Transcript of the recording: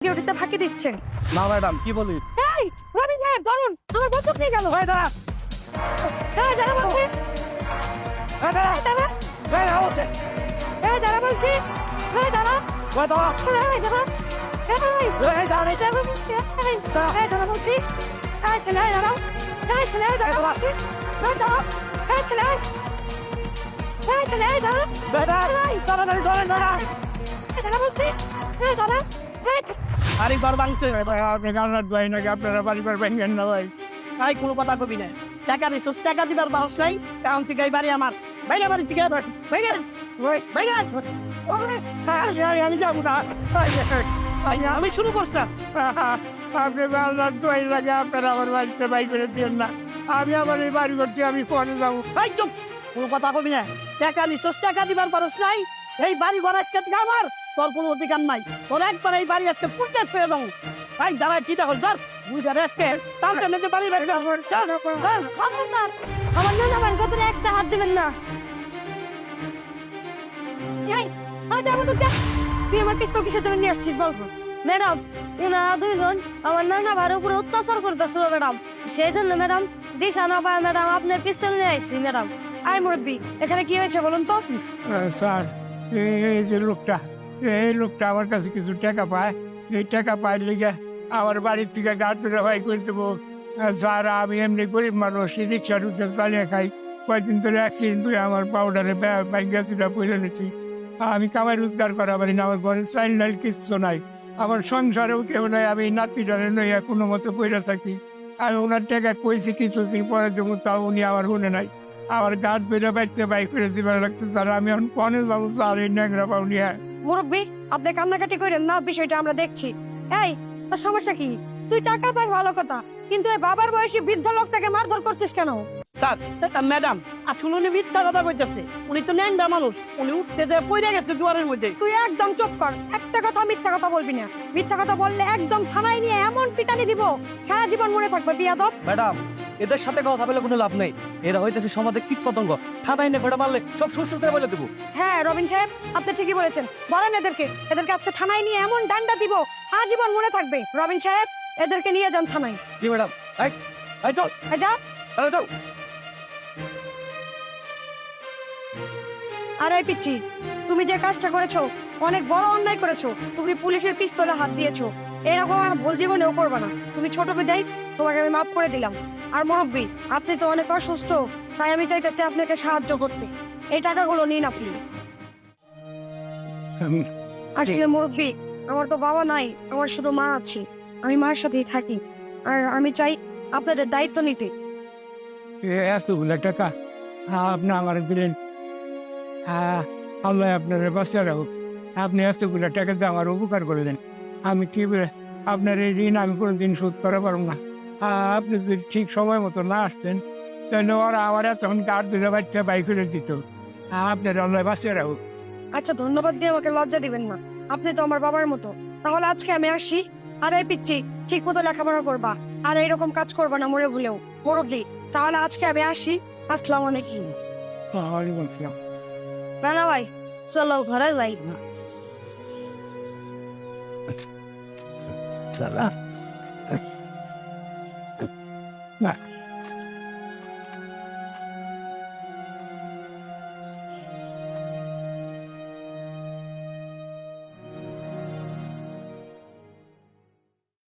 ডিউটিতে ফাঁকি দিচ্ছেন। না ম্যাডাম, কি বলি? এই রবি সাহেব ধরুন, আমার বন্দুক নিয়ে গেল। এই দাঁড়া, এই দাঁড়া বলছি, এই দাঁড়া, এই দাঁড়া, এই দাঁড়া বলছে, এই দাঁড়া বলছি, এই দাঁড়া, এই দাঁড়া, এই দাঁড়া, এই দাঁড়া, এই দাঁড়া বলছি, এই দাঁড়া বলছি, এই ছেলে এই দাঁড়াও, এই ছেলে এই দাঁড়া বলছি, এই দাঁড়া, এই ছেলে, এই ছেলে এই দাঁড়া, তাড়াতাড়ি ধরেন দাঁড়া। এই দাঁড়া বলছি, এই দাঁড়া, এই বাড়ি ঘর ভাঙছে, আপনি গান্নার দোয়াই নাকি আপনারা বাড়ি ঘর ভাঙেন না ভাই? তাই কোনো কথা কবি না, টাকা দিছিস, টাকা দিবার বারস নাই, এখন থেকে এই বাড়ি আমার, বাইরে বাড়ি থেকে বাইরে বাইরে, আমি যাবো না, আমি শুরু করছি। আপনি গান্নার দোয়াই লাগে আপনারা আমার বাড়িতে বাই করে দিন না, আমি আমার এই বাড়ি করছি, আমি পরে যাবো। এই চুপ, কোনো কথা কবি না, টাকা দিছিস, টাকা দিবার বারস নাই, এই বাড়ি ঘর আজকে থেকে আমার, তোর কোনো অধিকার নাই, তোর একবার এই বাড়ি আজকে পুজো ছুঁয়ে যাবো। ভাই দাঁড়া, কি দেখো ধর বুঝারে আজকে তার জন্য যে বাড়ি বাড়ি খবরদার, আমার নানা আমার গোতরে একটা হাত দিবেন না। এই হাত আমার তো তুই আমার পিস্তল কিসের জন্য নিয়ে আসছিস বল? ম্যাডাম, ওনারা দুইজন আমার নানা ভাইয়ের উপরে অত্যাচার করতেছিল ম্যাডাম, সেই জন্য ম্যাডাম দিশা না পায় ম্যাডাম আপনার পিস্তল নিয়ে আসছি ম্যাডাম। আই মুরব্বি, এখানে কি হয়েছে বলুন তো? স্যার, এই যে লোকটা, এই লোকটা আমার কাছে কিছু টাকা পায়, এই টাকা পাই লিগে আমার বাড়ির থেকে গাড় ধরে ভাই করে দেবো। স্যার, আমি এমনি গরিব মানুষ, রিক্সা টুকটা চালিয়ে খাই, কয়েকদিন ধরে অ্যাক্সিডেন্ট হয়ে আমার পাউডারে বাইক গাছটা পড়ে নিচ্ছি। আমি কামাই রোজগার করা পারি না, আমার ঘরে চাইল নাই, কিচ্ছু নাই, আমার সংসারেও কেউ নাই, আমি নাতিটারে নইয়া কোনো মতো পড়ে থাকি। আমি ওনার টাকা কইছি কিছুদিন পরে দেবো, তাও উনি আমার শুনে নাই, আমার গাছ বেড়ে বাড়িতে বাইক করে দিবার লাগছে। স্যার, আমি এখন কনে যাবো স্যার, এই ন্যাংরা পাউনি। হ্যাঁ মুরব্বি, আপনি কান্নাকাটি করেন না, বিষয়টা আমরা দেখছি। এই তোর সমস্যা কি? তুই টাকা পাস ভালো কথা, কিন্তু এই বাবার বয়সী বৃদ্ধ লোকটাকে মারধর করছিস কেন? স্যার, ম্যাডাম আসলে উনি মিথ্যা কথা কইতেছে, উনি তো ন্যাংরা মানুষ, উনি উঠতে যে পড়ে গেছে দুয়ারের মধ্যে। তুই একদম চুপ কর, একটা কথা মিথ্যা কথা বলবি না, মিথ্যা কথা বললে একদম থানায় নিয়ে এমন পিটানি দিব সারা জীবন মনে থাকবে বিয়াদব। ম্যাডাম, এদের সাথে কথা বলে কোনো লাভ নেই, এরা হইতেছে সমাজের কীট পতঙ্গ, থানায় এনে ঘোড়া মারলে সব সুস্থ করে বলে দেবো। হ্যাঁ রবিন সাহেব, আপনি ঠিকই বলেছেন, বলেন এদেরকে, এদেরকে আজকে থানায় নিয়ে এমন ডান্ডা দিব আজীবন মনে থাকবে। রবিন সাহেব, এদেরকে নিয়ে যান থানায়। জি ম্যাডাম। এই চল, এই যা। চল। আর এই পিচ্ছি, তুমি যে কাজটা করেছো অনেক বড় অন্যায় করেছো, তুমি পুলিশের পিস্তলে হাত দিয়েছো, এরকম আর ভুল জীবনেও করবে না। তুমি ছোট বিদায়, তোমাকে আমি মাফ করে দিলাম। আর মুরব্বী, আপনি তো অনেক অসুস্থ, তাই আমি চাইতেছি আপনাকে সাহায্য করতে, এই টাকাগুলো নিন আপনি। আসলে মুরব্বী, আমার তো বাবা নাই, আমার শুধু মা আছে, আমি মায়ের সাথেই থাকি, আর আমি চাই আপনাদের দায়িত্ব নিতে। এতগুলো টাকা আপনি আমার দিলেন, আল্লাহ আপনার বাঁচিয়ে রাখুক। আপনি এতগুলো টাকা দিয়ে আমার উপকার করে দেন, আমি কি আপনার এই ঋণ আমি কোনোদিন শোধ করা পারবো না। আপনি যদি ঠিক সময় মতো না আসতেন, তাহলে ওরা আমার এতক্ষণ গাড় ধরে বাচ্চা বাইক করে দিত। আপনার আল্লাহ বাঁচিয়ে রাখুক। আচ্ছা, ধন্যবাদ দিয়ে আমাকে লজ্জা দিবেন না, আপনি তো আমার বাবার মতো। তাহলে আজকে আমি আসি। আর এই পিচ্ছি, ঠিক মতো লেখাপড়া করবা, আর এইরকম কাজ করবা না মরে ভুলেও, মুরব্বী। তাহলে আজকে আমি আসি, আসসালামু আলাইকুম। ওয়ালাইকুম আসসালাম। রানা ভাই, চলো ঘরে যাই। চলা না